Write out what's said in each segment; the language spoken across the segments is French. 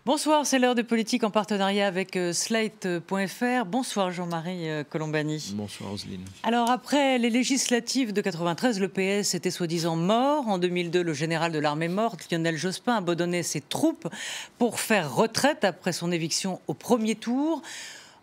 Bonsoir, c'est l'heure de politique en partenariat avec Slate.fr. Bonsoir Jean-Marie Colombani. Bonsoir Roselyne. Alors après les législatives de 93, le PS était soi-disant mort. En 2002, le général de l'armée morte, Lionel Jospin, a abandonné ses troupes pour faire retraite après son éviction au premier tour.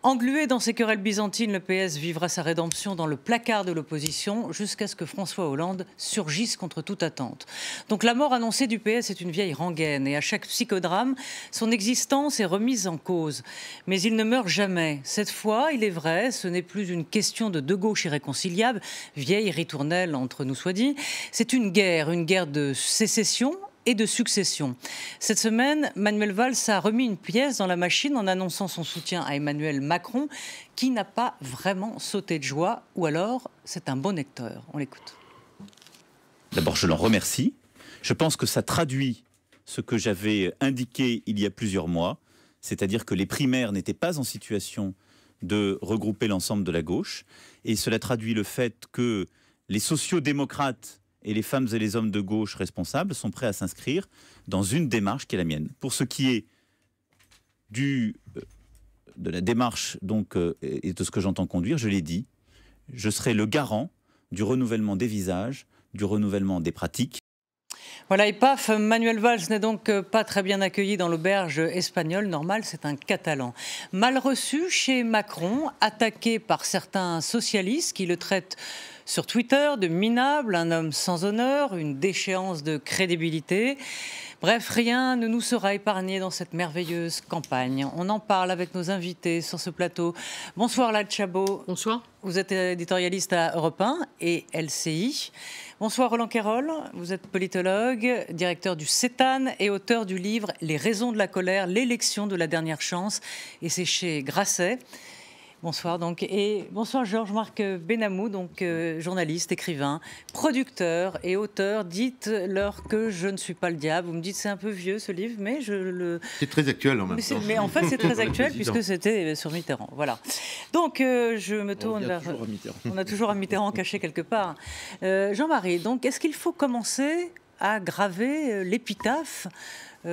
Englué dans ses querelles byzantines, le PS vivra sa rédemption dans le placard de l'opposition jusqu'à ce que François Hollande surgisse contre toute attente. Donc la mort annoncée du PS est une vieille rengaine et à chaque psychodrame, son existence est remise en cause. Mais il ne meurt jamais. Cette fois, il est vrai, ce n'est plus une question de gauche irréconciliable, vieille ritournelle entre nous soit dit. C'est une guerre de sécession et de succession. Cette semaine, Manuel Valls a remis une pièce dans la machine en annonçant son soutien à Emmanuel Macron, qui n'a pas vraiment sauté de joie, ou alors c'est un bon lecteur. On l'écoute. D'abord, je l'en remercie. Je pense que ça traduit ce que j'avais indiqué il y a plusieurs mois, c'est-à-dire que les primaires n'étaient pas en situation de regrouper l'ensemble de la gauche, et cela traduit le fait que les sociodémocrates et les femmes et les hommes de gauche responsables sont prêts à s'inscrire dans une démarche qui est la mienne. Pour ce qui est de la démarche donc, et de ce que j'entends conduire, je l'ai dit, je serai le garant du renouvellement des visages, du renouvellement des pratiques. Voilà, et paf, Manuel Valls n'est donc pas très bien accueilli dans l'auberge espagnole. Normal, c'est un Catalan. Mal reçu chez Macron, attaqué par certains socialistes qui le traitent sur Twitter de minable, un homme sans honneur, une déchéance de crédibilité. Bref, rien ne nous sera épargné dans cette merveilleuse campagne. On en parle avec nos invités sur ce plateau. Bonsoir Laëlle Chabot. Bonsoir. Vous êtes éditorialiste à Europe 1 et LCI. Bonsoir Roland Quérol, vous êtes politologue, directeur du CETAN et auteur du livre « Les raisons de la colère, l'élection de la dernière chance » et c'est chez Grasset. Bonsoir donc, et bonsoir Georges-Marc Benamou, donc journaliste, écrivain, producteur et auteur. Dites-leur que je ne suis pas le diable. Vous me dites c'est un peu vieux ce livre, mais je le... C'est très actuel en même temps. Mais en fait c'est très actuel puisque c'était sur Mitterrand. Voilà. Donc je me tourne vers... On a toujours un Mitterrand caché quelque part. Jean-Marie, donc est-ce qu'il faut commencer à graver l'épitaphe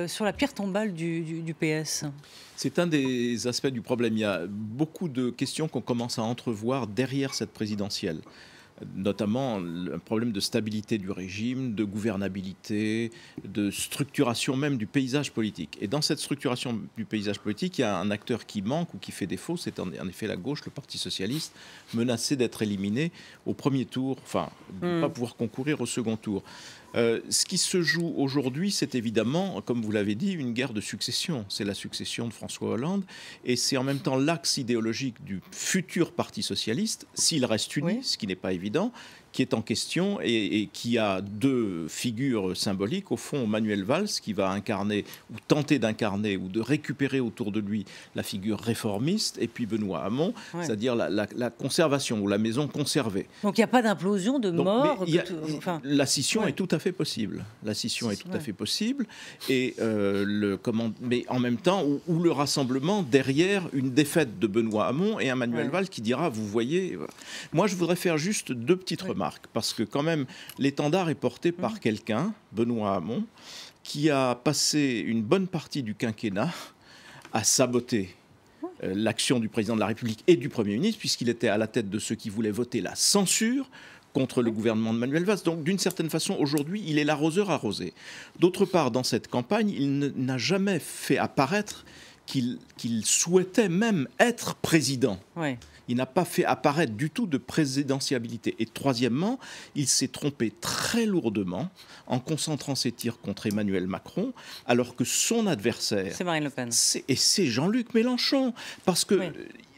sur la pierre tombale du PS ? C'est un des aspects du problème. Il y a beaucoup de questions qu'on commence à entrevoir derrière cette présidentielle, notamment un problème de stabilité du régime, de gouvernabilité, de structuration même du paysage politique. Et dans cette structuration du paysage politique, il y a un acteur qui manque ou qui fait défaut, c'est en effet la gauche, le Parti socialiste, menacé d'être éliminé au premier tour, enfin, de ne pas pouvoir concourir au second tour. Ce qui se joue aujourd'hui, c'est évidemment, comme vous l'avez dit, une guerre de succession. C'est la succession de François Hollande et c'est en même temps l'axe idéologique du futur Parti socialiste, s'il reste uni, ce qui n'est pas évident, qui est en question et qui a deux figures symboliques. Au fond, Manuel Valls, qui va incarner ou tenter d'incarner ou de récupérer autour de lui la figure réformiste, et puis Benoît Hamon, c'est-à-dire la conservation ou la maison conservée. Donc il n'y a pas d'implosion, de mort La scission est tout à fait possible. La scission est tout à fait possible. Et mais en même temps, où le rassemblement derrière une défaite de Benoît Hamon et un Manuel Valls qui dira, vous voyez... Moi, je voudrais faire juste deux petites remarques. Parce que quand même, l'étendard est porté par quelqu'un, Benoît Hamon, qui a passé une bonne partie du quinquennat à saboter l'action du président de la République et du Premier ministre, puisqu'il était à la tête de ceux qui voulaient voter la censure contre le gouvernement de Manuel Valls. Donc, d'une certaine façon, aujourd'hui, il est l'arroseur arrosé. D'autre part, dans cette campagne, il n'a jamais fait apparaître qu'il souhaitait même être président. Il n'a pas fait apparaître du tout de présidentiabilité. Et troisièmement, il s'est trompé très lourdement en concentrant ses tirs contre Emmanuel Macron, alors que son adversaire... C'est Marine Le Pen. C'est Jean-Luc Mélenchon. Parce que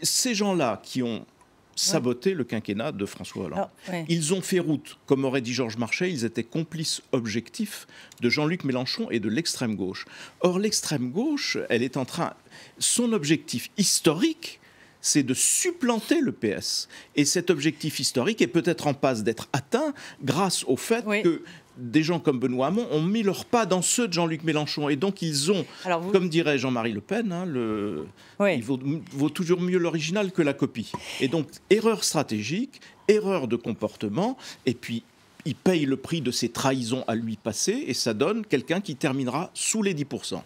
ces gens-là qui ont saboté le quinquennat de François Hollande. Ils ont fait route, comme aurait dit Georges Marchais, ils étaient complices objectifs de Jean-Luc Mélenchon et de l'extrême gauche. Or, l'extrême gauche, elle est en train... Son objectif historique, c'est de supplanter le PS. Et cet objectif historique est peut-être en passe d'être atteint grâce au fait que des gens comme Benoît Hamon ont mis leur pas dans ceux de Jean-Luc Mélenchon. Et donc ils ont, comme dirait Jean-Marie Le Pen, il vaut toujours mieux l'original que la copie. Et donc erreur stratégique, erreur de comportement, et puis il paye le prix de ses trahisons à lui passées, et ça donne quelqu'un qui terminera sous les 10%.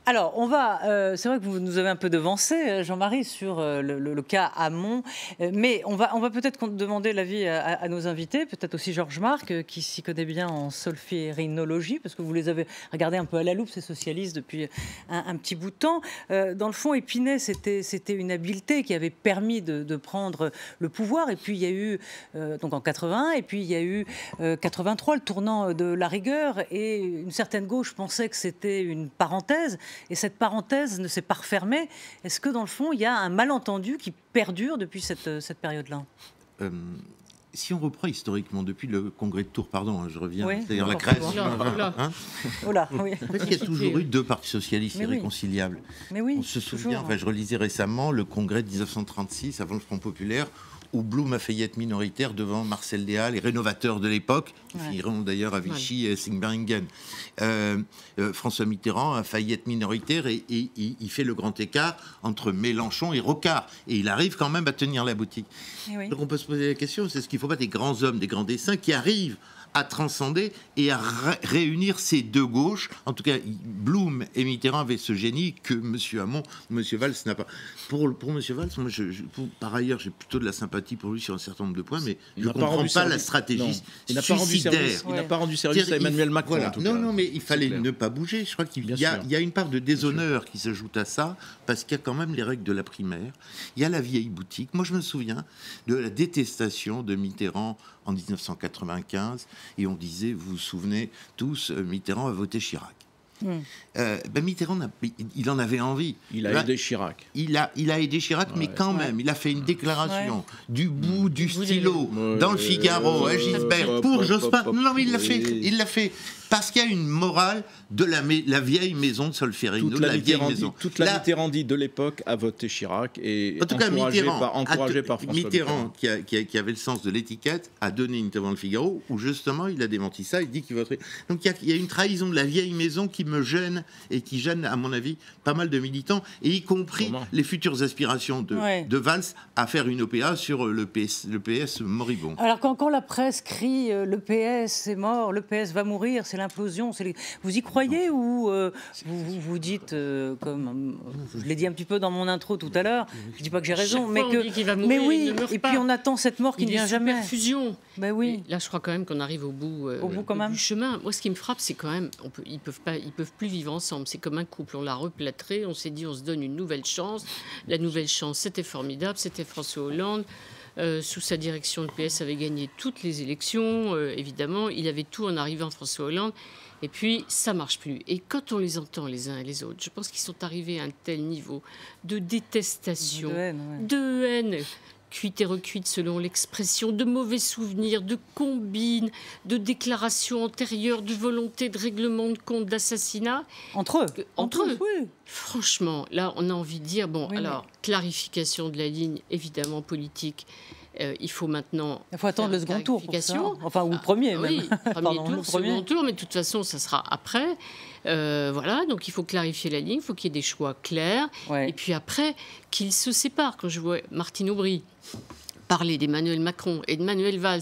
Alors, on va. C'est vrai que vous nous avez un peu devancé, Jean-Marie, sur le cas Hamon, mais on va peut-être demander l'avis à nos invités, peut-être aussi Georges Marc, qui s'y connaît bien en solférinologie, parce que vous les avez regardés un peu à la loupe, ces socialistes, depuis un petit bout de temps. Dans le fond, Épinay, c'était une habileté qui avait permis de prendre le pouvoir, et puis il y a eu, donc en 81, et puis il y a eu 83, le tournant de la rigueur, et une certaine gauche pensait que c'était une parenthèse, et cette parenthèse ne s'est pas refermée. Est-ce que dans le fond, il y a un malentendu qui perdure depuis cette période-là ? Si on reprend historiquement, depuis le congrès de Tours, pardon, je reviens, oui, c'est-à-dire la création... oui. En fait, il y a toujours eu deux partis socialistes irréconciliables. Mais oui, on se souvient, enfin, je relisais récemment le congrès de 1936, avant le Front populaire, où Blum a failli être minoritaire devant Marcel Déat, les rénovateurs de l'époque, qui finiront d'ailleurs à Vichy et Singbaringen. François Mitterrand a failli être minoritaire et il fait le grand écart entre Mélenchon et Rocard. Et il arrive quand même à tenir la boutique. Donc on peut se poser la question, c'est ce qu'il ne faut pas des grands hommes, des grands dessins qui arrivent à transcender et à réunir ces deux gauches. En tout cas, Blum et Mitterrand avaient ce génie que M. Hamon, M. Valls n'a pas. Pour M. Valls, moi, par ailleurs, j'ai plutôt de la sympathie pour lui sur un certain nombre de points, mais je ne comprends pas la stratégie suicidaire. Il n'a pas rendu service à Emmanuel Macron, en tout cas. Non, mais il fallait ne pas bouger. Je crois qu'il y a une part de déshonneur qui s'ajoute à ça, parce qu'il y a quand même les règles de la primaire. Il y a la vieille boutique. Moi, je me souviens de la détestation de Mitterrand en 1995, et on disait, vous vous souvenez tous, Mitterrand a voté Chirac. Mitterrand, il en avait envie. Il a aidé Chirac. Il a aidé Chirac, mais quand même, il a fait une déclaration du bout du stylo dans le Figaro, à Gisbert, pour Jospin. Non, mais il l'a fait. Parce qu'il y a une morale de la vieille maison de Solferino. Toute la Mitterrandie de l'époque a voté Chirac, et en tout cas, encouragé par François Mitterrand. Qui avait le sens de l'étiquette, a donné une interview dans le Figaro où justement il a démenti ça, il dit qu'il voterait. Donc il y a une trahison de la vieille maison qui me gêne et qui gêne, à mon avis, pas mal de militants, et y compris les futures aspirations de Valls à faire une OPA sur le PS moribond. Alors quand la presse crie le PS est mort, le PS va mourir, c'est l'implosion, vous y croyez ou vous dites, comme je l'ai dit un petit peu dans mon intro tout à l'heure, je dis pas que j'ai raison, mais que puis on attend cette mort qui ne vient jamais. Fusion. Ben oui. Là, je crois quand même qu'on arrive au bout du chemin. Moi, ce qui me frappe, c'est quand même, ils peuvent plus vivre ensemble. C'est comme un couple, on l'a replâtré, on s'est dit, on se donne une nouvelle chance. La nouvelle chance, c'était formidable, c'était François Hollande. Sous sa direction, le PS avait gagné toutes les élections, évidemment. Il avait tout en arrivant, François Hollande. Et puis, ça marche plus. Et quand on les entend les uns et les autres, je pense qu'ils sont arrivés à un tel niveau de détestation, de haine, cuite et recuite selon l'expression, de mauvais souvenirs, de combines, de déclarations antérieures, de volonté de règlement de compte, d'assassinat. Entre eux. Oui. Franchement, là, on a envie de dire, clarification de la ligne, évidemment, politique. Il faut maintenant... Il faut attendre le second tour pour ça. Enfin, ou le premier, même. Oui, second tour, mais de toute façon, ça sera après. Donc il faut clarifier la ligne, il faut qu'il y ait des choix clairs. Et puis après, qu'ils se séparent. Quand je vois Martine Aubry parler d'Emmanuel Macron et de Manuel Valls,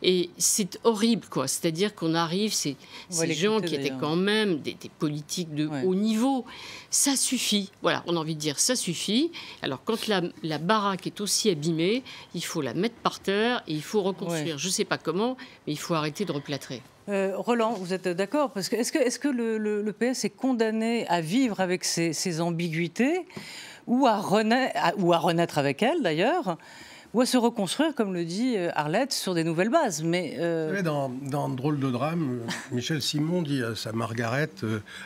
et c'est horrible, quoi. C'est-à-dire qu'on arrive, ces gens qui étaient quand même des politiques de haut niveau, ça suffit. Voilà, on a envie de dire, ça suffit. Alors, quand la baraque est aussi abîmée, il faut la mettre par terre et il faut reconstruire. Je ne sais pas comment, mais il faut arrêter de replâtrer. Roland, vous êtes d'accord? Parce que est-ce que le PS est condamné à vivre avec ces ambiguïtés, ou à renaître avec elles, d'ailleurs, ou à se reconstruire, comme le dit Arlette, sur des nouvelles bases. Mais Vous savez, dans Drôle de drame, Michel Simon dit à sa Margaret,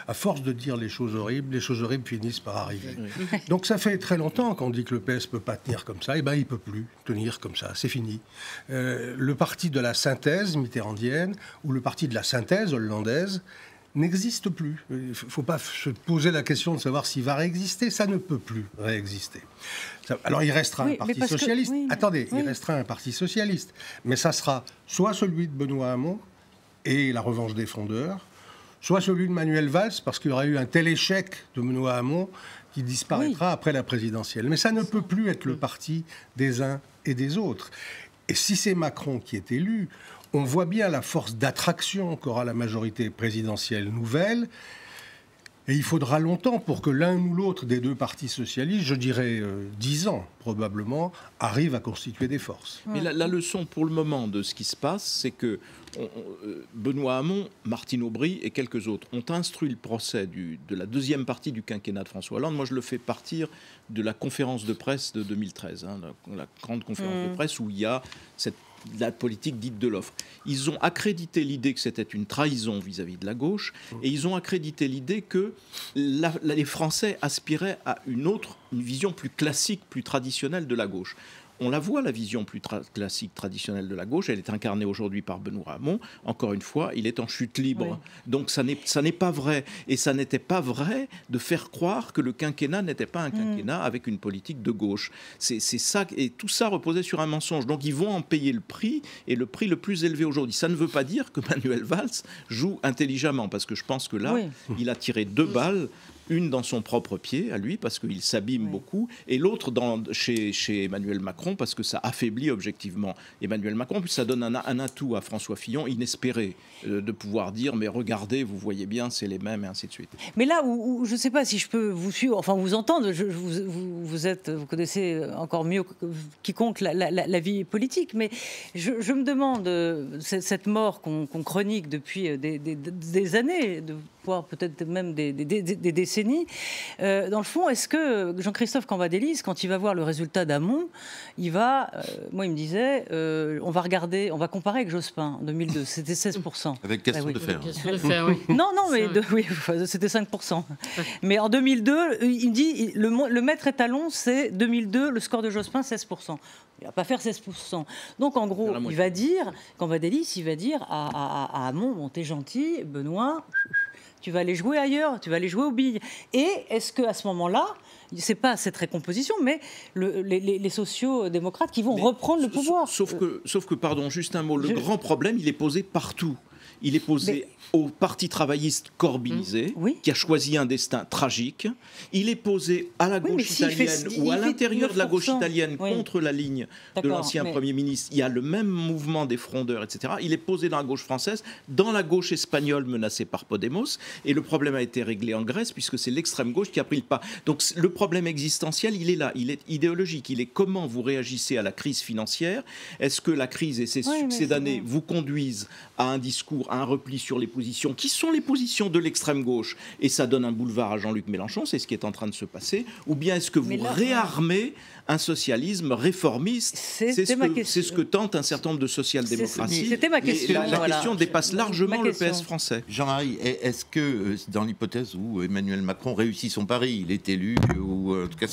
à force de dire les choses horribles finissent par arriver. Oui. Donc ça fait très longtemps qu'on dit que le PS ne peut pas tenir comme ça. Et bien, il ne peut plus tenir comme ça. C'est fini. Le parti de la synthèse mitterrandienne ou le parti de la synthèse hollandaise n'existe plus. Il ne faut pas se poser la question de savoir s'il va réexister. Ça ne peut plus réexister. Alors, il restera un parti socialiste. Il restera un parti socialiste. Mais ça sera soit celui de Benoît Hamon et la revanche des frondeurs, soit celui de Manuel Valls, parce qu'il y aura eu un tel échec de Benoît Hamon qui disparaîtra après la présidentielle. Mais ça ne peut plus être le parti des uns et des autres. Et si c'est Macron qui est élu, on voit bien la force d'attraction qu'aura la majorité présidentielle nouvelle. Et il faudra longtemps pour que l'un ou l'autre des deux partis socialistes, je dirais 10 ans probablement, arrive à constituer des forces. Mais la leçon pour le moment de ce qui se passe, c'est que Benoît Hamon, Martine Aubry et quelques autres ont instruit le procès de la deuxième partie du quinquennat de François Hollande. Moi, je le fais partir de la conférence de presse de 2013, la grande conférence de presse où il y a la politique dite de l'offre. Ils ont accrédité l'idée que c'était une trahison vis-à-vis de la gauche, et ils ont accrédité l'idée que les Français aspiraient à une vision plus classique, plus traditionnelle de la gauche. On la voit, la vision plus classique, traditionnelle de la gauche. Elle est incarnée aujourd'hui par Benoît Hamon. Encore une fois, il est en chute libre. Oui. Donc ça n'est pas vrai. Et ça n'était pas vrai de faire croire que le quinquennat n'était pas un quinquennat avec une politique de gauche. C'est ça, et tout ça reposait sur un mensonge. Donc ils vont en payer le prix, et le prix le plus élevé aujourd'hui. Ça ne veut pas dire que Manuel Valls joue intelligemment, parce que je pense que là, il a tiré 2 balles. Une dans son propre pied, à lui, parce qu'il s'abîme beaucoup, et l'autre chez Emmanuel Macron, parce que ça affaiblit objectivement Emmanuel Macron, puis ça donne un atout à François Fillon inespéré, de pouvoir dire, mais regardez, vous voyez bien, c'est les mêmes, et ainsi de suite. Mais là où je ne sais pas si je peux vous suivre, enfin vous entendre, vous connaissez encore mieux que quiconque la vie politique, mais je me demande, cette mort qu'on chronique depuis des années, voire peut-être même des décennies. Dans le fond, est-ce que Jean-Christophe Cambadélis, quand il va voir le résultat d'Hamon, il va, moi il me disait, on va comparer avec Jospin en 2002, c'était 16%. Avec Gaston Defferre. Non, mais c'était 5%. Mais en 2002, il me dit, le maître étalon, c'est 2002, le score de Jospin, 16%. Il ne va pas faire 16%. Donc, en gros, Cambadélis, il va dire à Hamon, bon, t'es gentil, Benoît, tu vas aller jouer ailleurs, tu vas aller jouer aux billes. Et est-ce qu'à ce moment-là, c'est pas cette récomposition, mais les sociaux-démocrates qui vont reprendre le pouvoir. Sauf que, pardon, juste un mot, le grand problème, il est posé partout. Il est posé au Parti travailliste corbinisé, qui a choisi un destin tragique. Il est posé à la gauche italienne ou à l'intérieur de la gauche italienne contre la ligne de l'ancien Premier ministre. Il y a le même mouvement des frondeurs, etc. Il est posé dans la gauche française, dans la gauche espagnole menacée par Podemos. Et le problème a été réglé en Grèce, puisque c'est l'extrême gauche qui a pris le pas. Donc le problème existentiel, il est là. Il est idéologique. Il est comment vous réagissez à la crise financière. Est-ce que la crise et ses succès d'années vous conduisent à un discours, à un repli sur les positions qui sont les positions de l'extrême gauche, et ça donne un boulevard à Jean-Luc Mélenchon, c'est ce qui est en train de se passer, ou bien est-ce que vous réarmez un socialisme réformiste? C'est ce que tente un certain nombre de social-démocraties. C'était ma question. La question dépasse largement le PS français. Jean-Marie, est-ce que dans l'hypothèse où Emmanuel Macron réussit son pari, il est élu, ou en tout cas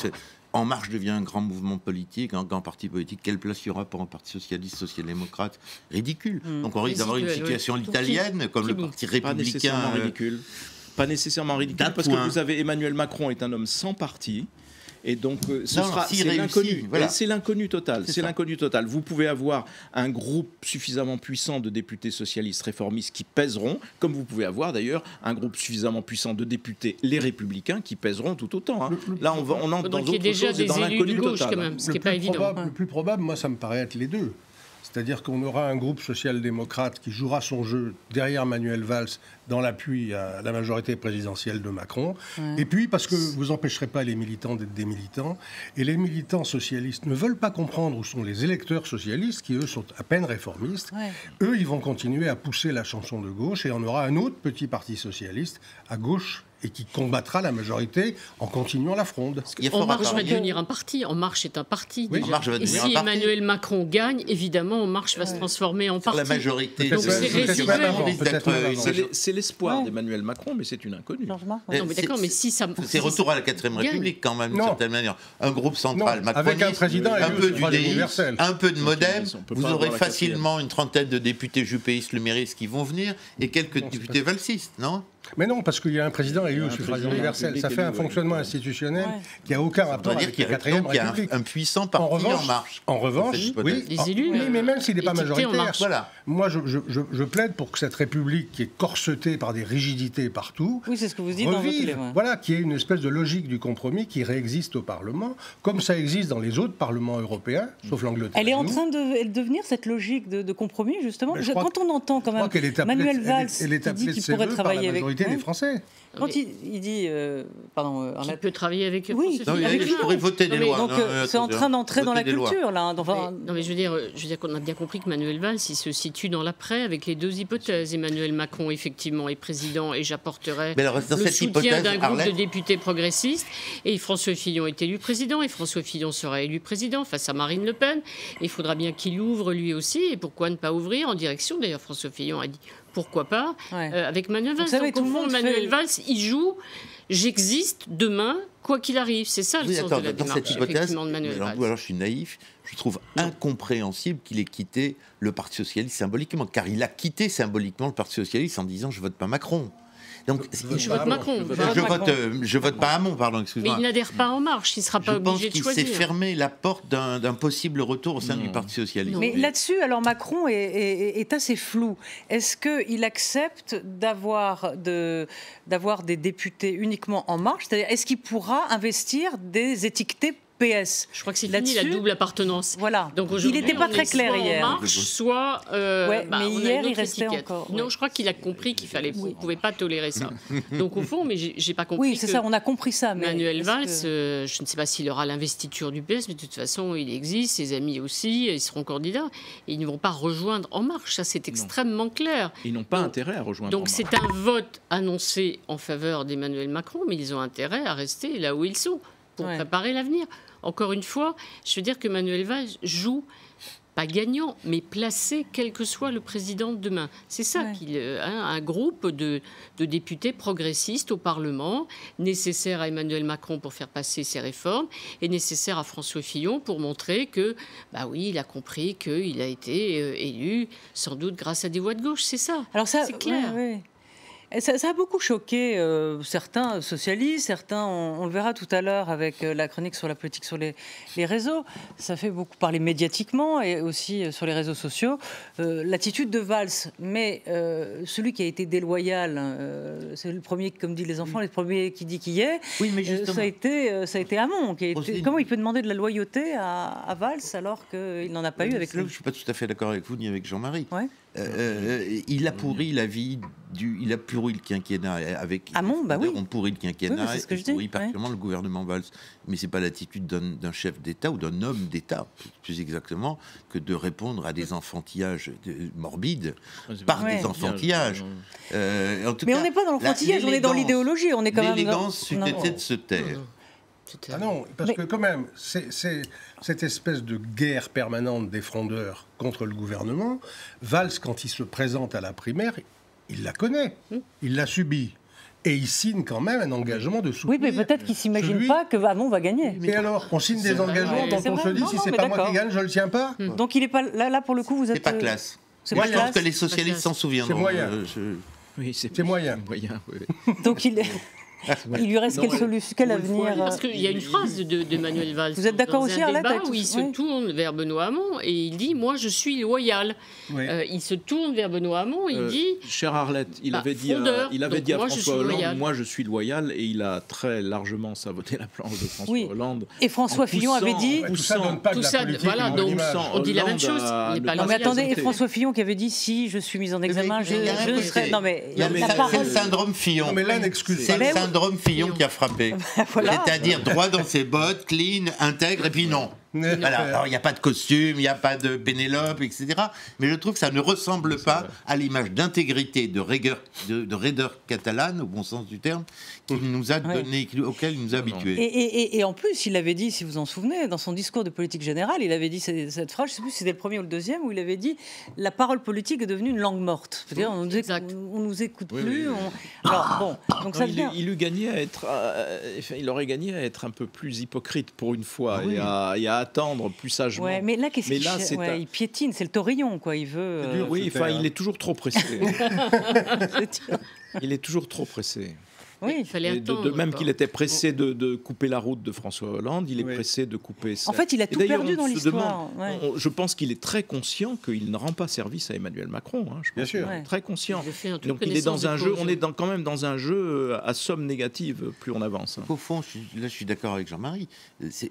En Marche devient un grand mouvement politique, un grand parti politique, quelle place il y aura pour un parti socialiste, social-démocrate? Ridicule. Donc on risque d'avoir une situation italienne, comme le parti républicain. Pas nécessairement ridicule, parce que vous avez Emmanuel Macron est un homme sans parti. Et donc, c'est l'inconnu. Voilà. C'est l'inconnu total. C'est l'inconnu total. Vous pouvez avoir un groupe suffisamment puissant de députés socialistes réformistes qui pèseront, comme vous pouvez avoir d'ailleurs un groupe suffisamment puissant de députés, les Républicains, qui pèseront tout autant. Là, on entre dans autre chose et dans l'inconnu total. Quand même, ce qui n'est pas évident. Le plus probable, moi, ça me paraît être les deux. C'est-à-dire qu'on aura un groupe social-démocrate qui jouera son jeu derrière Manuel Valls dans l'appui à la majorité présidentielle de Macron. Et puis, parce que vous n'empêcherez pas les militants d'être des militants, et les militants socialistes ne veulent pas comprendre où sont les électeurs socialistes, qui eux sont à peine réformistes. Eux, ils vont continuer à pousser la chanson de gauche, et on aura un autre petit parti socialiste à gauche, et qui combattra la majorité en continuant la fronde. En Marche va devenir un parti. En Marche est un parti. Oui, déjà. Et si Emmanuel Macron gagne, évidemment, En Marche va se transformer en parti. La majorité. Donc c'est résiduel. C'est l'espoir d'Emmanuel Macron, mais c'est une inconnue. Non, mais d'accord, mais si ça... C'est retour à la 4ème République, quand même, d'une certaine manière. Un groupe central macroniste, avec un président un peu du DI, un peu de Modem, vous aurez facilement une trentaine de députés juppéistes, luméristes qui vont venir, et quelques députés valsistes, non ? Mais non, parce qu'il y a un président élu au suffrage universel. Ça fait un fonctionnement institutionnel qui n'a aucun rapport avec la 4e République. Un puissant parti en marche. En revanche, oui, les élus, mais même s'il n'est pas majoritaire, voilà. Moi je plaide pour que cette République qui est corsetée par des rigidités partout, oui, c'est ce que vous dites dans votre livre. Voilà, qui est une espèce de logique du compromis qui réexiste au Parlement, comme ça existe dans les autres parlements européens, sauf l'Angleterre. Elle est en train de devenir cette logique de compromis, justement. Quand on entend quand même Manuel Valls qui dit qu'il pourrait travailler avec les Français. Quand il dit, pardon, il peut travailler avec eux. Oui, il pourrait voter des lois. Donc c'est en train d'entrer dans la culture là. Non mais je veux dire qu'on a bien compris que Manuel Valls il se situe dans l'après avec les deux hypothèses. Emmanuel Macron effectivement est président et j'apporterai le soutien d'un groupe de députés progressistes. Et François Fillon est élu président et François Fillon sera élu président face à Marine Le Pen. Et il faudra bien qu'il ouvre lui aussi. Et pourquoi ne pas ouvrir en direction? D'ailleurs François Fillon a dit pourquoi pas avec Manuel Valls. Donc au fond Manuel Valls il joue j'existe demain quoi qu'il arrive. C'est ça le sens de la démarche effectivement de Manuel Valls. Alors je suis naïf. Je trouve incompréhensible qu'il ait quitté le Parti Socialiste symboliquement, car il a quitté symboliquement le Parti Socialiste en disant « je vote pas Macron ». Donc, je vote Macron. Je vote pas Hamon, pardon, excuse-moi. Mais il n'adhère pas En Marche, il ne sera pas obligé de choisir. Je pense qu'il s'est fermé la porte d'un possible retour au sein du Parti Socialiste. Mais là-dessus, alors Macron est assez flou. Est-ce qu'il accepte d'avoir des députés uniquement En Marche? C'est-à-dire, est-ce qu'il pourra investir des étiquetés PS? Je crois que c'est fini la double appartenance. Voilà. Donc il n'était pas très clair hier. En Marche, soit mais hier il restait encore. Non, je crois qu'il a compris qu'il fallait, vous ne pouvez pas tolérer ça. Donc au fond, mais j'ai pas compris. Oui, c'est ça, on a compris ça. Mais Manuel Valls, je ne sais pas s'il aura l'investiture du PS, mais de toute façon, il existe, ses amis aussi, ils seront candidats et ils ne vont pas rejoindre En Marche. Ça, c'est extrêmement clair. Ils n'ont pas intérêt à rejoindre. Donc c'est un vote annoncé en faveur d'Emmanuel Macron, mais ils ont intérêt à rester là où ils sont pour préparer l'avenir. Encore une fois, je veux dire que Manuel Valls joue, pas gagnant, mais placé, quel que soit le président de demain. C'est ça un groupe de députés progressistes au Parlement, nécessaire à Emmanuel Macron pour faire passer ses réformes, et nécessaire à François Fillon pour montrer que, bah oui, il a compris qu'il a été élu, sans doute grâce à des voix de gauche. C'est ça. Alors ça, c'est clair. Ça a beaucoup choqué certains socialistes, certains, on le verra tout à l'heure avec la chronique sur la politique sur les réseaux. Ça fait beaucoup parler médiatiquement et aussi sur les réseaux sociaux. L'attitude de Valls, mais celui qui a été déloyal, c'est le premier, comme disent les enfants, le premier qui dit qui est. Oui, mais justement, ça a été Hamon. Comment il peut demander de la loyauté à Valls alors qu'il n'en a pas eu avec lui? Je ne suis pas tout à fait d'accord avec vous ni avec Jean-Marie. Ouais. Il a pourri la vie il a pourri le quinquennat avec Hamon, bah oui. On pourrit le quinquennat et pourrit particulièrement le gouvernement Valls. Mais c'est pas l'attitude d'un chef d'État ou d'un homme d'État, plus exactement, que de répondre à des enfantillages morbides par des enfantillages. Mais on n'est pas dans l'enfantillage, on est dans l'idéologie. On est quand même l'élégance c'eût été de se taire. Ah non, parce que quand même, c'est cette espèce de guerre permanente des frondeurs contre le gouvernement. Valls, quand il se présente à la primaire, il la connaît, il l'a subie. Et il signe quand même un engagement de soutenir. Oui, mais peut-être qu'il ne s'imagine pas que Hamon va gagner. Mais alors, on signe des engagements dont on se dit, si c'est pas moi qui gagne, je ne le tiens pas. Donc il n'est pas là pour le coup, vous êtes... C'est pas classe. Moi, je pense que les socialistes s'en souviendront. C'est moyen. Oui, c'est moyen. Donc il lui reste quel avenir? Parce qu'il y a une phrase de Manuel Valls. Vous êtes d'accord aussi, Arlette, où il se tourne vers Benoît Hamon et il dit « Moi, je suis loyal ». Il se tourne vers Benoît Hamon et il dit... Cher Arlette, il avait dit à François Hollande « Moi, je suis loyal » et il a très largement saboté la planche de François Hollande. Et François Fillon avait dit... Tout ça donne pas de la politique. Voilà, donc on dit la même chose. Non mais attendez, et François Fillon qui avait dit « Si je suis mis en examen, je serai... » Non mais... C'est le syndrome Fillon. Non mais là, n'excuse pas. C'est le syndrome Fillon qui a frappé. C'est-à-dire droit dans ses bottes, clean, intègre, et puis non. Voilà. Alors, il n'y a pas de costume, il n'y a pas de Pénélope, etc. Mais je trouve que ça ne ressemble pas à l'image d'intégrité, de raideur catalane, au bon sens du terme, qu'il nous a donné, auquel il nous a habitués. Et en plus, il avait dit, si vous vous en souvenez, dans son discours de politique générale, il avait dit cette phrase, je ne sais plus si c'était le premier ou le deuxième, où il avait dit « La parole politique est devenue une langue morte ». C'est-à-dire, on ne nous écoute plus. Alors, bon, donc ça devient... Il aurait gagné à être un peu plus hypocrite pour une fois et à attendre plus sagement. Ouais, mais là, il piétine, c'est le taurillon, quoi. Il veut. Oui, enfin, il est toujours trop pressé. Il est toujours trop pressé. Oui, il fallait attendre. De même qu'il était pressé de couper la route de François Hollande, il est pressé de couper... En fait, il a tout perdu dans l'histoire. Je pense qu'il est très conscient qu'il ne rend pas service à Emmanuel Macron. Hein, Bien sûr. Très conscient. Donc il est dans un jeu, on est quand même dans un jeu à somme négative plus on avance. Au fond, je suis d'accord avec Jean-Marie.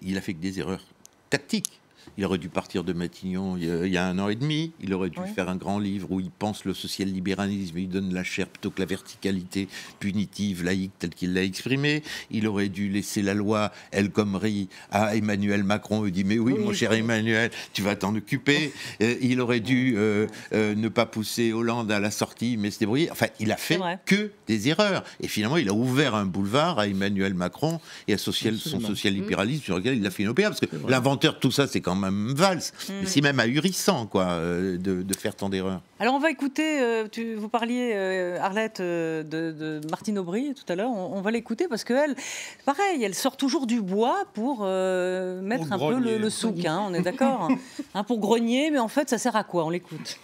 Il a fait que des erreurs tactiques. Il aurait dû partir de Matignon il y a 1 an et demi. Il aurait dû faire un grand livre où il pense le social-libéralisme. Il donne la chair plutôt que la verticalité punitive, laïque, telle qu'il l'a exprimée. Il aurait dû laisser la loi El Khomri à Emmanuel Macron. Il dit, mais oui, mon cher Emmanuel, tu vas t'en occuper. Il aurait dû ne pas pousser Hollande à la sortie, mais se débrouiller. Enfin, il a fait que des erreurs. Et finalement, il a ouvert un boulevard à Emmanuel Macron et à son social-libéralisme sur lequel il a fait une opéra. Parce que l'inventeur de tout ça, c'est quand même valse, mais c'est même ahurissant de faire tant d'erreurs. Alors on va écouter, vous parliez Arlette de Martine Aubry tout à l'heure, on va l'écouter parce qu'elle, pareil, elle sort toujours du bois pour mettre un peu le souk, hein, on est d'accord, hein, pour grogner, mais en fait ça sert à quoi? On l'écoute.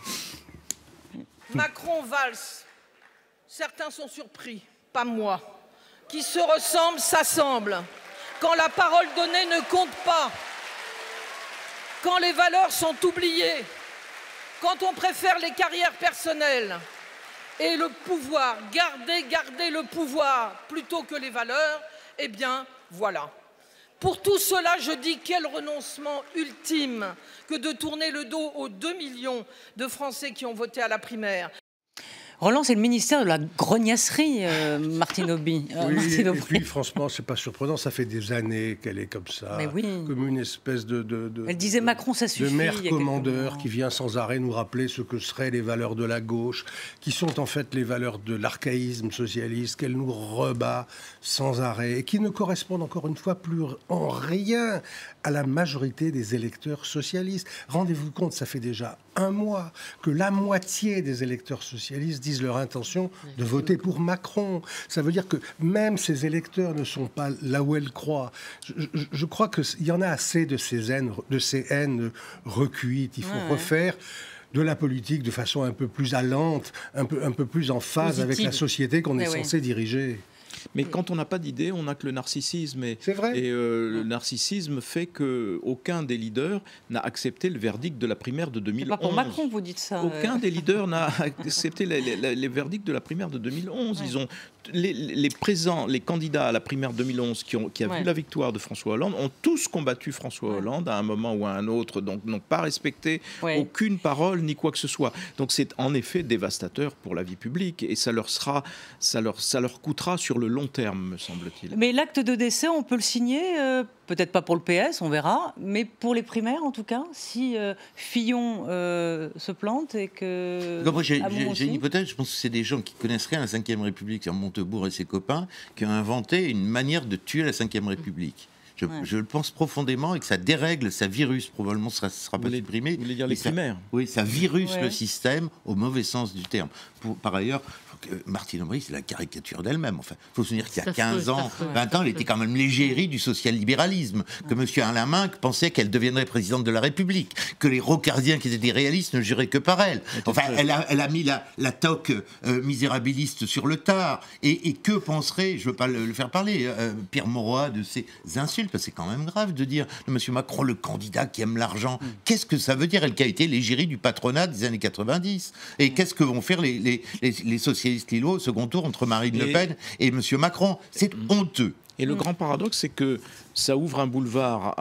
Macron valse, certains sont surpris, pas moi. Qui se ressemblent s'assemblent. Quand la parole donnée ne compte pas, quand les valeurs sont oubliées, quand on préfère les carrières personnelles et le pouvoir, garder le pouvoir plutôt que les valeurs, eh bien, voilà. Pour tout cela, je dis quel renoncement ultime que de tourner le dos aux 2 millions de Français qui ont voté à la primaire. Roland, c'est le ministère de la grognasserie, Martine Aubry. Oui, et puis franchement, c'est pas surprenant, ça fait des années qu'elle est comme ça, comme une espèce Elle disait Macron, ça suffit. De maire commandeur qui vient sans arrêt nous rappeler ce que seraient les valeurs de la gauche, qui sont en fait les valeurs de l'archaïsme socialiste, qu'elle nous rebat sans arrêt, et qui ne correspondent encore une fois plus en rien à la majorité des électeurs socialistes. Rendez-vous compte, ça fait déjà 1 mois que la moitié des électeurs socialistes disent leur intention de voter pour Macron. Ça veut dire que même ces électeurs ne sont pas là où elle croit. Je crois qu'il y en a assez de ces haines recuites. Il faut refaire de la politique de façon un peu plus allante, un peu plus en phase avec la société qu'on est censé diriger. Mais quand on n'a pas d'idée, on n'a que le narcissisme. C'est vrai. Et le narcissisme fait qu'aucun des leaders n'a accepté le verdict de la primaire de 2011. C'est pas pour Macron que vous dites ça. Aucun des leaders n'a accepté les verdicts de la primaire de 2011. Ils ont les candidats à la primaire 2011 qui a vu la victoire de François Hollande ont tous combattu François Hollande à un moment ou à un autre, donc n'ont pas respecté aucune parole ni quoi que ce soit. Donc c'est en effet dévastateur pour la vie publique et ça leur coûtera sur le long terme, me semble-t-il. Mais l'acte de décès, on peut le signer, peut-être pas pour le PS, on verra, mais pour les primaires en tout cas, si Fillon se plante et que... Moi, j'ai une hypothèse, je pense que c'est des gens qui connaissent rien à la Ve République, c'est Montebourg et ses copains, qui ont inventé une manière de tuer la Ve République. Je le pense profondément et que ça dérègle, ça virus, probablement ça ne sera pas supprimé. Vous voulez dire les primaires? Oui, ça virus le système au mauvais sens du terme. Par ailleurs, Martine Aubry, c'est la caricature d'elle-même. Enfin, il faut se souvenir qu'il y a 15 ans, 20 ans, elle était quand même l'égérie du social-libéralisme, que M. Alain Minc pensait qu'elle deviendrait présidente de la République, que les rocardiens qui étaient des réalistes ne juraient que par elle. Enfin, elle a mis la toque misérabiliste sur le tard. Et que penserait, je ne veux pas le faire parler, Pierre Mauroy de ces insultes, parce que c'est quand même grave de dire de M. Macron, le candidat qui aime l'argent. Qu'est-ce que ça veut dire, elle qui a été l'égérie du patronat des années 90? Et qu'est-ce que vont faire les socialistes lillois au second tour entre Marine Le Pen et M. Macron? C'est honteux. Et le grand paradoxe, c'est que ça ouvre un boulevard,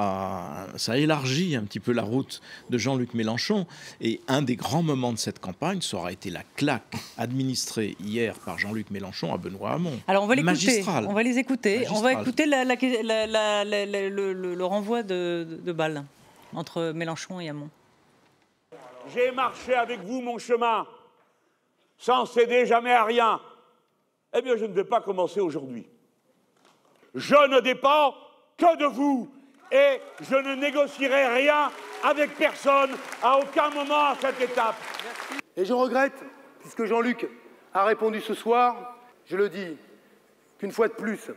ça élargit un petit peu la route de Jean-Luc Mélenchon. Et un des grands moments de cette campagne, ça aura été la claque administrée hier par Jean-Luc Mélenchon à Benoît Hamon. Alors on va l'écouter. On va les écouter. Magistral. On va écouter le renvoi de balles entre Mélenchon et Hamon. J'ai marché avec vous mon chemin, sans céder jamais à rien. Eh bien, je ne vais pas commencer aujourd'hui. Je ne dépends que de vous et je ne négocierai rien avec personne à aucun moment à cette étape. Et je regrette, puisque Jean-Luc a répondu ce soir, je le dis, qu'une fois de plus,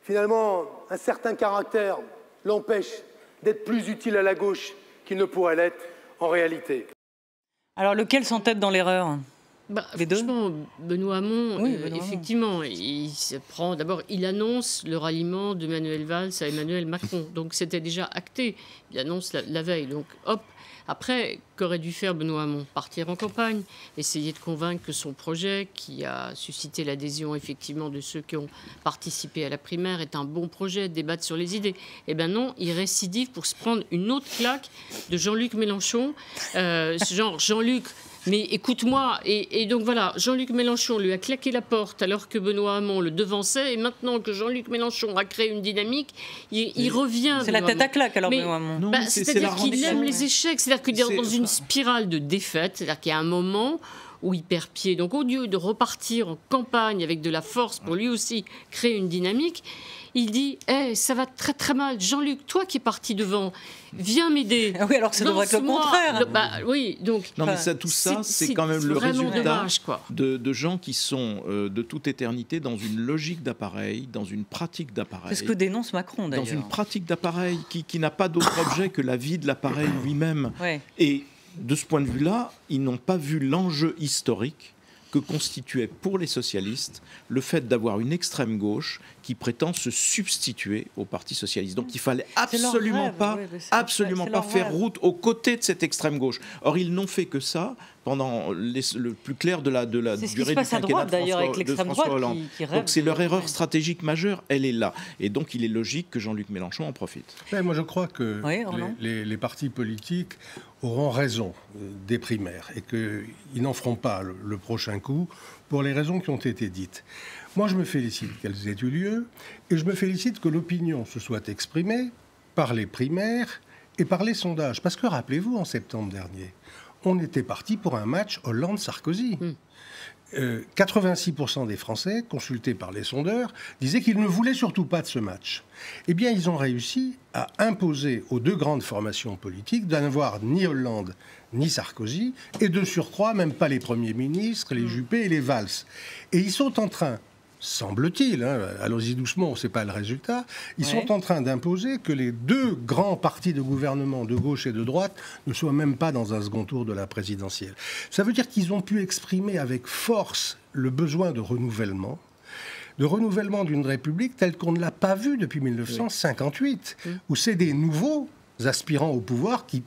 finalement, un certain caractère l'empêche d'être plus utile à la gauche qu'il ne pourrait l'être en réalité. Alors, lequel s'entête dans l'erreur ? Franchement, Benoît Hamon, effectivement, il se prend. D'abord, il annonce le ralliement de Manuel Valls à Emmanuel Macron. Donc, c'était déjà acté. Il annonce la veille. Donc, hop. Après, qu'aurait dû faire Benoît Hamon? Partir en campagne, essayer de convaincre que son projet, qui a suscité l'adhésion effectivement de ceux qui ont participé à la primaire, est un bon projet, débattre sur les idées. Eh bien non, il récidive pour se prendre une autre claque de Jean-Luc Mélenchon. Genre, Jean-Luc... Mais écoute-moi, et donc voilà, Jean-Luc Mélenchon lui a claqué la porte alors que Benoît Hamon le devançait, et maintenant que Jean-Luc Mélenchon a créé une dynamique, il revient. C'est la tête à claque alors, Benoît Hamon. C'est-à-dire qu'il aime les échecs, c'est-à-dire qu'il est dans une spirale de défaite, c'est-à-dire qu'il y a un moment où il perd pied. Donc au lieu de repartir en campagne avec de la force pour lui aussi créer une dynamique, il dit ça va très très mal. Jean-Luc, toi qui es parti devant, viens m'aider. Oui, alors que ça devrait être le contraire. Oui, donc. Non, mais tout ça, c'est quand même le résultat dommage, de gens qui sont de toute éternité dans une logique d'appareil, dans une pratique d'appareil. C'est ce que dénonce Macron d'ailleurs. Dans une pratique d'appareil qui n'a pas d'autre objet que la vie de l'appareil lui-même. Ouais. Et de ce point de vue-là, ils n'ont pas vu l'enjeu historique que constituait pour les socialistes le fait d'avoir une extrême gauche qui prétend se substituer au Parti socialiste. Donc il fallait absolument pas faire route aux côtés de cette extrême gauche. Or ils n'ont fait que ça pendant le plus clair de la durée du quinquennat de François Hollande. Donc c'est leur erreur stratégique majeure, elle est là. Et donc il est logique que Jean-Luc Mélenchon en profite. Mais moi je crois que les partis politiques auront raison des primaires et qu'ils n'en feront pas le prochain coup pour les raisons qui ont été dites. Moi, je me félicite qu'elles aient eu lieu et je me félicite que l'opinion se soit exprimée par les primaires et par les sondages. Parce que rappelez-vous, en septembre dernier, on était parti pour un match Hollande-Sarkozy. 86% des Français, consultés par les sondeurs, disaient qu'ils ne voulaient surtout pas de ce match. Eh bien, ils ont réussi à imposer aux deux grandes formations politiques d'avoir ni Hollande ni Sarkozy, et de surcroît, même pas les premiers ministres, les Juppé et les Valls. Et ils sont en train, semble-t-il, allons-y doucement, c'est pas le résultat, ils sont en train d'imposer que les deux grands partis de gouvernement de gauche et de droite ne soient même pas dans un second tour de la présidentielle. Ça veut dire qu'ils ont pu exprimer avec force le besoin de renouvellement d'une République telle qu'on ne l'a pas vue depuis 1958, où c'est des nouveaux aspirants au pouvoir qui,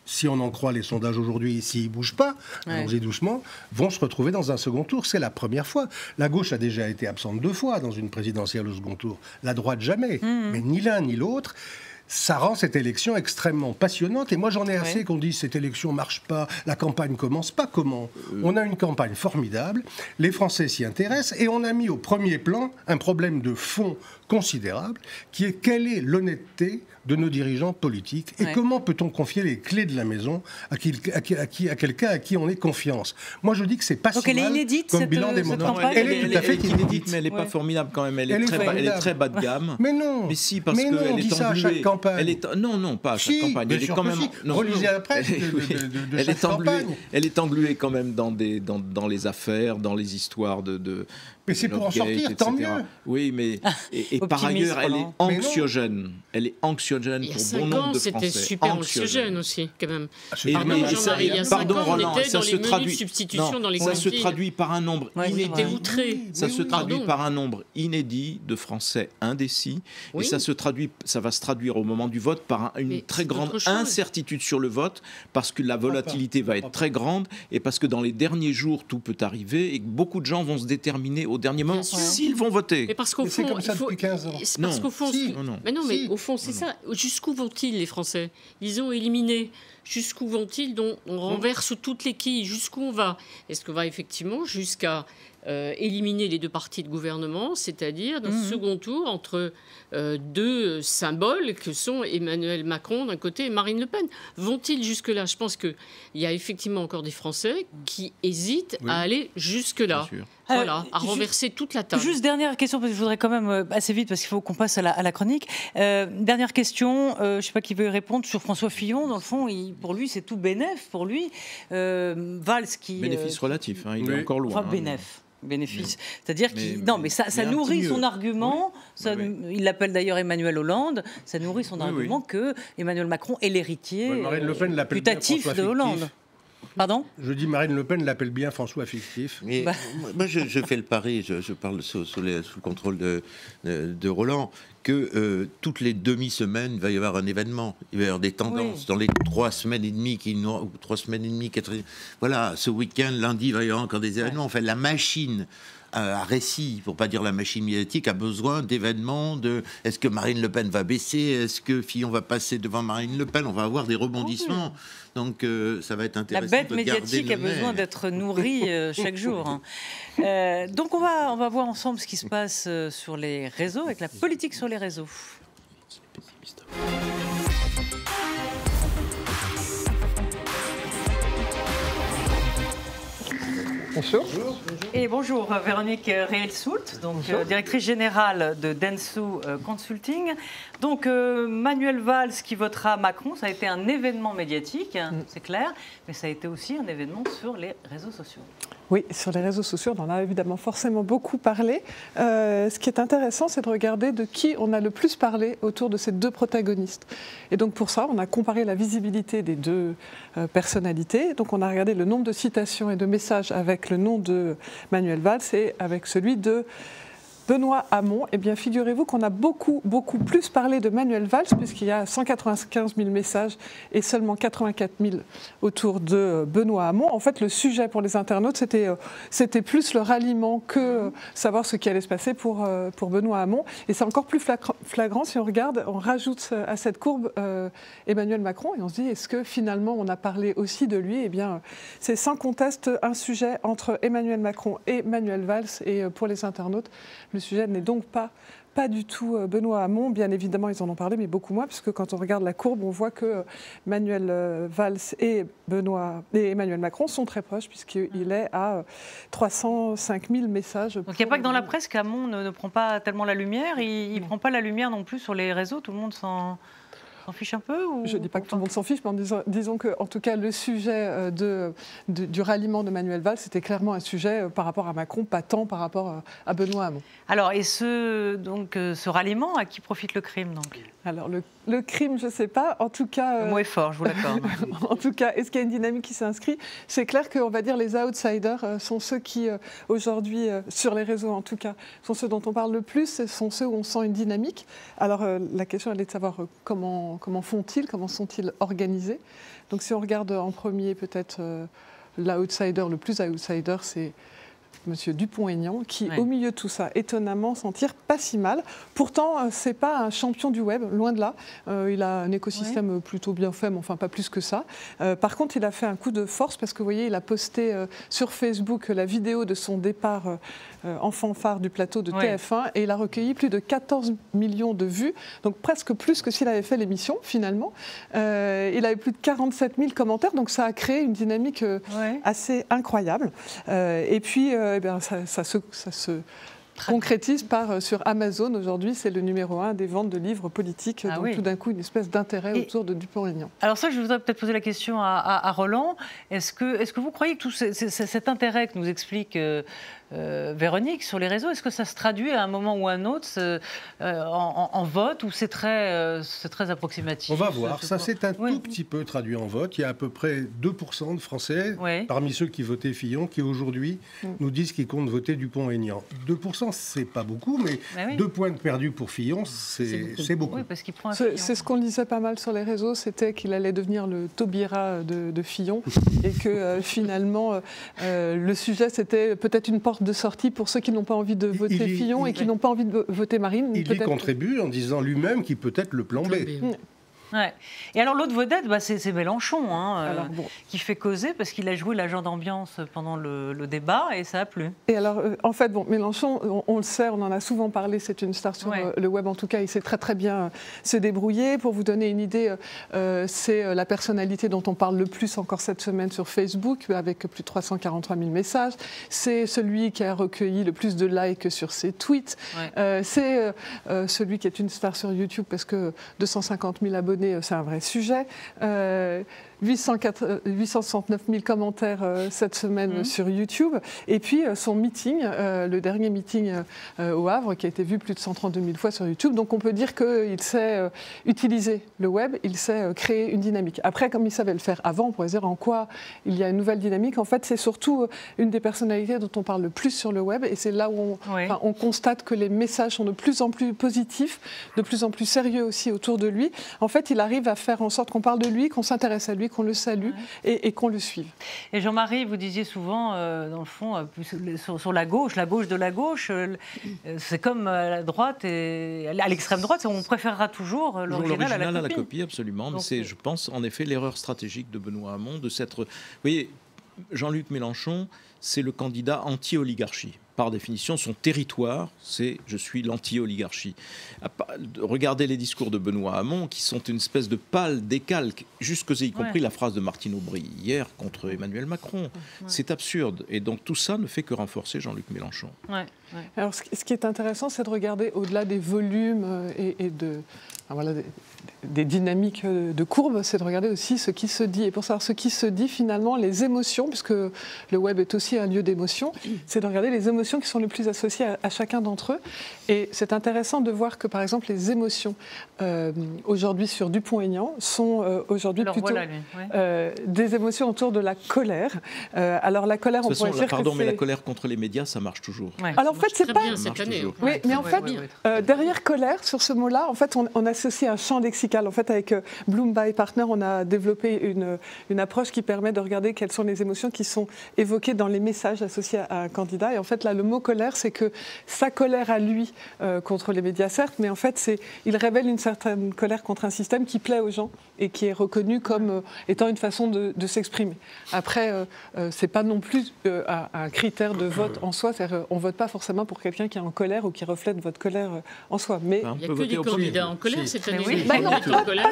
si on en croit les sondages aujourd'hui, s'ils ne bougent pas, allons-y doucement, vont se retrouver dans un second tour. C'est la première fois. La gauche a déjà été absente 2 fois dans une présidentielle au second tour. La droite, jamais. Mais ni l'un ni l'autre. Ça rend cette élection extrêmement passionnante. Et moi, j'en ai assez qu'on dise cette élection ne marche pas, la campagne commence pas. Comment ? On a une campagne formidable, les Français s'y intéressent, et on a mis au premier plan un problème de fond considérable, qui est quelle est l'honnêteté de nos dirigeants politiques et comment peut-on confier les clés de la maison à quelqu'un à qui on ait confiance. Moi, je dis que c'est pas si mal inédite, comme bilan démocratique. Elle est tout à fait inédite, mais elle n'est pas formidable quand même. Elle est très bas de gamme. Mais non. Mais si, parce qu'elle est engluée. À chaque campagne. Non, pas à chaque campagne. Elle est quand même. Relisez la presse de chaque campagne. Elle est engluée quand même dans les affaires, dans les histoires de. Mais c'est pour en sortir, tant mieux. Oui, mais et par ailleurs, elle est anxiogène. Elle est anxiogène pour bon nombre de Français. C'était super anxiogène aussi, quand même. Pardon, Jean-Marie, il y a 5 ans, on était dans les menus de substitution dans les cantines. Ça se traduit par un nombre inédit. Ça se traduit par un nombre inédit de Français indécis. Et ça va se traduire au moment du vote par une très grande incertitude sur le vote, parce que la volatilité va être très grande et parce que dans les derniers jours, tout peut arriver et que beaucoup de gens vont se déterminer au dernier moment s'ils vont voter. Mais parce qu'au fond, c'est comme ça depuis 15 ans. Parce qu'au fond, mais au fond, c'est ça. Jusqu'où vont-ils, les Français ? Ils ont éliminé. Jusqu'où vont-ils ? Donc, on renverse toutes les quilles. Jusqu'où on va ? Est-ce qu'on va effectivement jusqu'à éliminer les deux partis de gouvernement, c'est-à-dire dans ce second tour entre deux symboles que sont Emmanuel Macron d'un côté et Marine Le Pen. Vont-ils jusque-là ? Je pense qu'il y a effectivement encore des Français qui hésitent à aller jusque-là. Voilà, à renverser toute la table. Juste dernière question, parce que je voudrais quand même assez vite, parce qu'il faut qu'on passe à la chronique. Dernière question, je ne sais pas qui veut y répondre, sur François Fillon. Dans le fond, pour lui, c'est tout bénef. Pour lui, Valls qui... Bénéfice relatif, il est encore loin. Enfin, bénéfice. C'est-à-dire qu'il... Non, mais ça nourrit son argument. Il l'appelle d'ailleurs Emmanuel Hollande. Ça nourrit son argument que Emmanuel Macron est l'héritier Marine Le Pen l'appelle putatif de Hollande. Pardon ? Je dis Marine Le Pen l'appelle bien François fictif. Mais moi, je fais le pari, je parle sous le contrôle de Roland, que toutes les demi-semaines, il va y avoir un événement. Il va y avoir des tendances dans les 3 semaines et demie, 3 semaines et demie, 4... Voilà, ce week-end, lundi, il va y avoir encore des événements. Enfin, la machine à récit, pour pas dire la machine médiatique, a besoin d'événements. Est-ce que Marine Le Pen va baisser ? Est-ce que Fillon va passer devant Marine Le Pen ? On va avoir des rebondissements. Donc ça va être intéressant. La bête médiatique a besoin d'être nourrie chaque jour. Hein. Donc on va voir ensemble ce qui se passe sur les réseaux, avec la politique sur les réseaux. Bonjour. Et bonjour Véronique Réel-Soult, donc directrice générale de Dentsu Consulting. Donc Manuel Valls qui votera Macron, ça a été un événement médiatique, c'est clair, mais ça a été aussi un événement sur les réseaux sociaux. Oui, sur les réseaux sociaux, on en a évidemment forcément beaucoup parlé. Ce qui est intéressant, c'est de regarder de qui on a le plus parlé autour de ces 2 protagonistes. Et donc pour ça, on a comparé la visibilité des 2 personnalités. Donc on a regardé le nombre de citations et de messages avec le nom de Manuel Valls et avec celui de Benoît Hamon. Eh bien, figurez-vous qu'on a beaucoup plus parlé de Manuel Valls, puisqu'il y a 195 000 messages et seulement 84 000 autour de Benoît Hamon. En fait, le sujet pour les internautes, c'était plus le ralliement que savoir ce qui allait se passer pour Benoît Hamon. Et c'est encore plus flagrant si on regarde, on rajoute à cette courbe Emmanuel Macron, et on se dit, est-ce que finalement on a parlé aussi de lui ? Eh bien, c'est sans conteste un sujet entre Emmanuel Macron et Manuel Valls. Et pour les internautes, le sujet n'est donc pas du tout Benoît Hamon. Bien évidemment, ils en ont parlé, mais beaucoup moins, puisque quand on regarde la courbe, on voit que Manuel Valls et Emmanuel Macron sont très proches, puisqu'il est à 305 000 messages. Donc il n'y a pas que dans la presse qu'Hamon ne prend pas tellement la lumière, il ne prend pas la lumière non plus sur les réseaux, tout le monde s'en fiche un peu ou... Je ne dis pas que tout le monde s'en fiche, mais disons qu'en tout cas, le sujet du ralliement de Manuel Valls, c'était clairement un sujet par rapport à Macron, pas tant par rapport à Benoît Hamon. Alors, et ce ralliement, à qui profite le crime donc ? Alors, le crime, je ne sais pas. En tout cas... Le mot est fort, je vous l'accorde. En tout cas, est-ce qu'il y a une dynamique qui s'inscrit ? C'est clair qu'on va dire les outsiders sont ceux qui, aujourd'hui, sur les réseaux en tout cas, sont ceux dont on parle le plus, ce sont ceux où on sent une dynamique. Alors, la question, elle est de savoir comment font-ils, comment sont-ils organisés. Donc, si on regarde en premier, peut-être, l'outsider, le plus outsider, c'est Monsieur Dupont-Aignan, qui, au milieu de tout ça, étonnamment, s'en tire pas si mal. Pourtant, c'est pas un champion du web, loin de là. Il a un écosystème plutôt bien fait, mais enfin pas plus que ça. Par contre, il a fait un coup de force, parce que vous voyez, il a posté sur Facebook la vidéo de son départ en fanfare du plateau de TF1, et il a recueilli plus de 14 millions de vues, donc presque plus que s'il avait fait l'émission, finalement. Il avait plus de 47 000 commentaires, donc ça a créé une dynamique assez incroyable. Et puis, ça se concrétise sur Amazon. Aujourd'hui, c'est le numéro 1 des ventes de livres politiques. Donc tout d'un coup, une espèce d'intérêt autour de Dupont-Aignan. Alors ça, je voudrais peut-être poser la question à Roland. Est-ce que vous croyez que tout cet intérêt que nous explique Véronique sur les réseaux, est-ce que ça se traduit à un moment ou à un autre en vote, ou c'est très approximatif? On va voir. Ça s'est un tout petit peu traduit en vote. Il y a à peu près 2% de Français, parmi ceux qui votaient Fillon, qui aujourd'hui nous disent qu'ils comptent voter Dupont-Aignan. 2%, c'est pas beaucoup, mais 2 points de perdus pour Fillon, c'est beaucoup. Oui, parce qu'il prend c'est ce qu'on lisait pas mal sur les réseaux, c'était qu'il allait devenir le Taubira de Fillon, et que finalement, le sujet, c'était peut-être une porte de sortie pour ceux qui n'ont pas envie de voter Fillon et qui n'ont pas envie de voter Marine. Il y contribue en disant lui-même qu'il peut être le plan B. Ouais. Et alors l'autre vedette, c'est Mélenchon, qui fait causer parce qu'il a joué l'agent d'ambiance pendant le débat et ça a plu. Et alors, en fait, Mélenchon, on le sait, on en a souvent parlé, c'est une star sur le web, en tout cas, il sait très très bien se débrouiller. Pour vous donner une idée, c'est la personnalité dont on parle le plus encore cette semaine sur Facebook, avec plus de 343 000 messages. C'est celui qui a recueilli le plus de likes sur ses tweets. C'est celui qui est une star sur YouTube parce que 250 000 abonnés, c'est un vrai sujet. 869 000 commentaires cette semaine sur YouTube. Et puis son meeting, le dernier meeting au Havre, qui a été vu plus de 132 000 fois sur YouTube. Donc on peut dire qu'il sait utiliser le web, il sait créer une dynamique. Après, comme il savait le faire avant, on pourrait dire en quoi il y a une nouvelle dynamique. En fait, c'est surtout une des personnalités dont on parle le plus sur le web. Et c'est là où on constate que les messages sont de plus en plus positifs, de plus en plus sérieux aussi autour de lui. En fait, il arrive à faire en sorte qu'on parle de lui, qu'on s'intéresse à lui, qu'on le salue et qu'on le suive. Et Jean-Marie, vous disiez souvent, dans le fond, sur la gauche de la gauche, c'est comme à la droite et à l'extrême droite, on préférera toujours l'original à la copie. Absolument. Donc, c'est, je pense, en effet, l'erreur stratégique de Benoît Hamon de s'être... Vous voyez, Jean-Luc Mélenchon, c'est le candidat anti-oligarchie. Par définition, son territoire, c'est « je suis l'anti-oligarchie ». Regardez les discours de Benoît Hamon, qui sont une espèce de pâle décalque, y compris la phrase de Martine Aubry hier contre Emmanuel Macron. C'est absurde. Et donc tout ça ne fait que renforcer Jean-Luc Mélenchon. Alors, ce qui est intéressant, c'est de regarder au-delà des volumes et des dynamiques de courbes, c'est de regarder aussi ce qui se dit. Et pour savoir ce qui se dit, finalement, les émotions, puisque le web est aussi un lieu d'émotion, c'est de regarder les émotions qui sont les plus associées à chacun d'entre eux. Et c'est intéressant de voir que, par exemple, les émotions aujourd'hui sur Dupont-Aignan sont aujourd'hui plutôt des émotions autour de la colère. Alors la colère, on pourrait dire mais la colère contre les médias, ça marche toujours. Alors en fait, c'est pas... cette année. Oui, mais en fait, derrière colère, sur ce mot-là, en fait, on associe un champ lexical. En fait, avec Bloom by Partner, on a développé une approche qui permet de regarder quelles sont les émotions qui sont évoquées dans les messages associés à un candidat. Et en fait, là, le mot colère, c'est que sa colère à lui contre les médias, certes, mais en fait, il révèle une certaine colère contre un système qui plaît aux gens et qui est reconnu comme étant une façon de s'exprimer. Après, c'est pas non plus un critère de vote en soi. C'est-à-dire, on vote pas forcément pour quelqu'un qui est en colère ou qui reflète votre colère en soi. Mais il n'y a que des candidats en colère cette année. En colère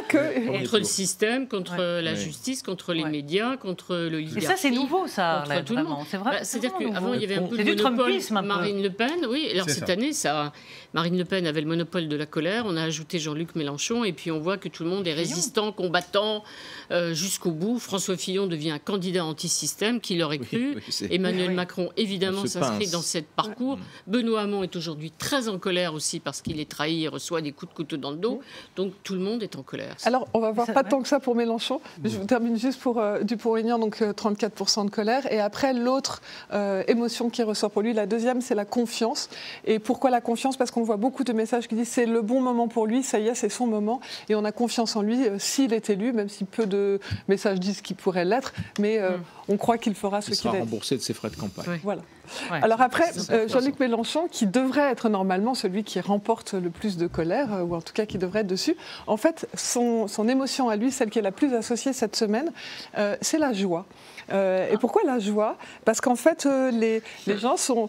contre le système, contre la justice, contre les médias, contre l'oligarchie. Et ça, c'est nouveau, ça. Contre tout le monde. C'est-à-dire qu'avant, il y avait un peu de monopole. Marine Le Pen, oui. Alors cette année, Marine Le Pen avait le monopole de la colère. On a ajouté Jean-Luc Mélenchon, et puis on voit que tout le monde est résistant, combattant jusqu'au bout. François Fillon devient un candidat anti-système. Qui l'aurait cru? Emmanuel Macron, évidemment, s'inscrit dans ce parcours. Benoît Hamon est aujourd'hui très en colère aussi parce qu'il est trahi et reçoit des coups de couteau dans le dos. Donc tout le monde est en colère. Alors, on va voir pas tant que ça pour Mélenchon. Je vous termine juste pour Dupont-Aignan, donc 34% de colère. Et après, l'autre émotion qui ressort pour lui, la deuxième, c'est la confiance. Et pourquoi la confiance? Parce qu'on voit beaucoup de messages qui disent c'est le bon moment pour lui, ça y est, c'est son moment. Et on a confiance en lui s'il est élu, même si peu de messages disent qu'il pourrait l'être. Mais on croit qu'il fera ce qu'il a dit. Il sera remboursé de ses frais de campagne. Voilà. Alors après, Jean-Luc Mélenchon, qui devrait être normalement celui qui remporte le plus de colère, ou en tout cas qui devrait être dessus, en fait, son émotion à lui, celle qui est la plus associée cette semaine, c'est la joie. Et pourquoi la joie? Parce qu'en fait, les gens sont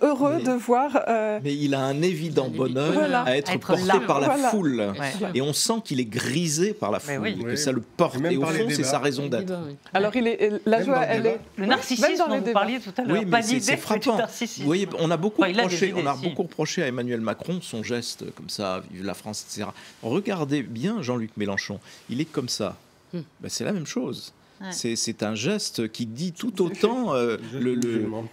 heureux de voir... Mais il a un évident bonheur à être porté par la foule. Et on sent qu'il est grisé par la foule, que ça le porte. Et au fond, c'est sa raison d'être. Alors, la joie, elle est... Le narcissisme dont vous parliez tout à l'heure. Oui, c'est frappant. Vous voyez, on a beaucoup reproché à Emmanuel Macron son geste comme ça, vive la France, etc. Regardez bien Jean-Luc Mélenchon. Il est comme ça. C'est la même chose. C'est un geste qui dit tout autant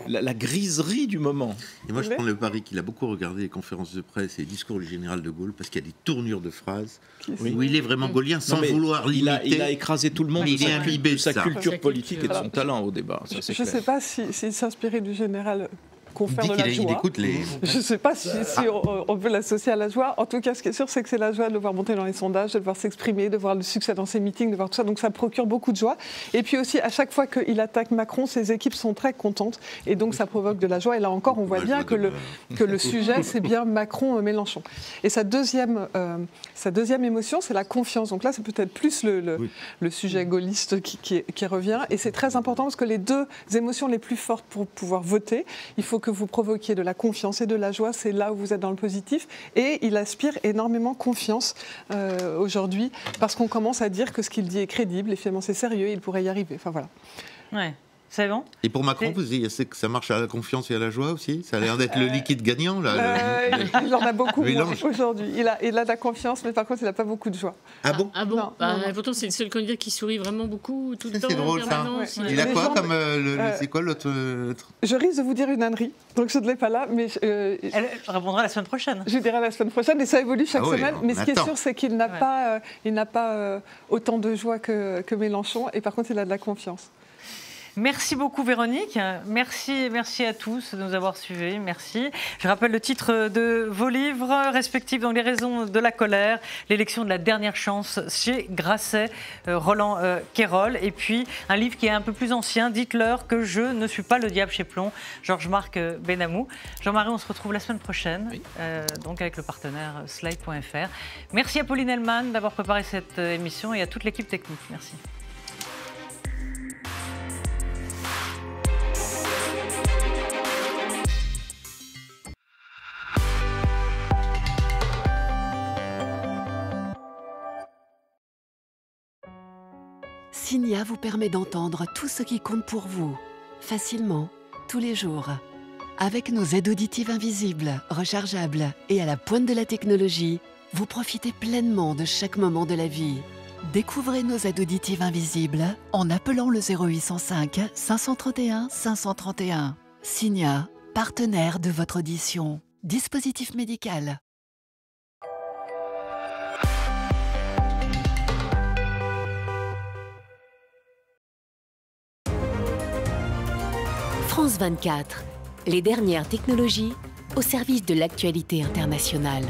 la griserie du moment. Et moi, je prends le pari qu'il a beaucoup regardé les conférences de presse et les discours du général de Gaulle, parce qu'il y a des tournures de phrases où il est vraiment gaulien, sans vouloir limiter. Il a écrasé tout le monde de sa culture politique et de son talent au débat. Je ne sais pas s'il s'inspirait du général confère de la joie. Il écoute les... Je ne sais pas si on peut l'associer à la joie. En tout cas, ce qui est sûr, c'est que c'est la joie de le voir monter dans les sondages, de le voir s'exprimer, de voir le succès dans ses meetings, de voir tout ça. Donc ça procure beaucoup de joie. Et puis aussi, à chaque fois qu'il attaque Macron, ses équipes sont très contentes. Et donc ça provoque de la joie. Et là encore, on voit bien que le sujet, c'est bien Macron-Mélenchon. Et sa deuxième émotion, c'est la confiance. Donc là, c'est peut-être plus le sujet gaulliste qui revient. Et c'est très important parce que les deux émotions les plus fortes pour pouvoir voter, il faut que vous provoquiez de la confiance et de la joie, c'est là où vous êtes dans le positif. Et il aspire énormément confiance aujourd'hui, parce qu'on commence à dire que ce qu'il dit est crédible, et finalement c'est sérieux, il pourrait y arriver. Enfin voilà. Ouais. C'est bon. Et pour Macron, vous dites que ça marche à la confiance et à la joie aussi? Ça a l'air d'être le liquide gagnant, là. Il en a beaucoup aujourd'hui. Il a de la confiance, mais par contre, il n'a pas beaucoup de joie. Ah bon? Ah bon? Pourtant, c'est le seul candidat qui sourit vraiment beaucoup tout le temps. C'est drôle, ça. Il a quoi comme... c'est quoi l'autre... Je risque de vous dire une ânerie, donc je ne l'ai pas là, mais... Elle répondra la semaine prochaine. Je dirai la semaine prochaine, et ça évolue chaque semaine. Mais ce qui est sûr, c'est qu'il n'a pas, autant de joie que Mélenchon, et par contre, il a de la confiance. Merci beaucoup Véronique, merci à tous de nous avoir suivis, merci. Je rappelle le titre de vos livres respectifs, donc Les raisons de la colère, L'élection de la dernière chance chez Grasset, Roland Quérol, et puis un livre qui est un peu plus ancien, Dites-leur que je ne suis pas le diable chez Plomb, Georges-Marc Benamou. Jean-Marie, on se retrouve la semaine prochaine, donc avec le partenaire Slide.fr. Merci à Pauline Hellman d'avoir préparé cette émission et à toute l'équipe technique, merci. Signia vous permet d'entendre tout ce qui compte pour vous, facilement, tous les jours. Avec nos aides auditives invisibles, rechargeables et à la pointe de la technologie, vous profitez pleinement de chaque moment de la vie. Découvrez nos aides auditives invisibles en appelant le 0805 531 531. Signia, partenaire de votre audition. Dispositif médical. France 24, les dernières technologies au service de l'actualité internationale.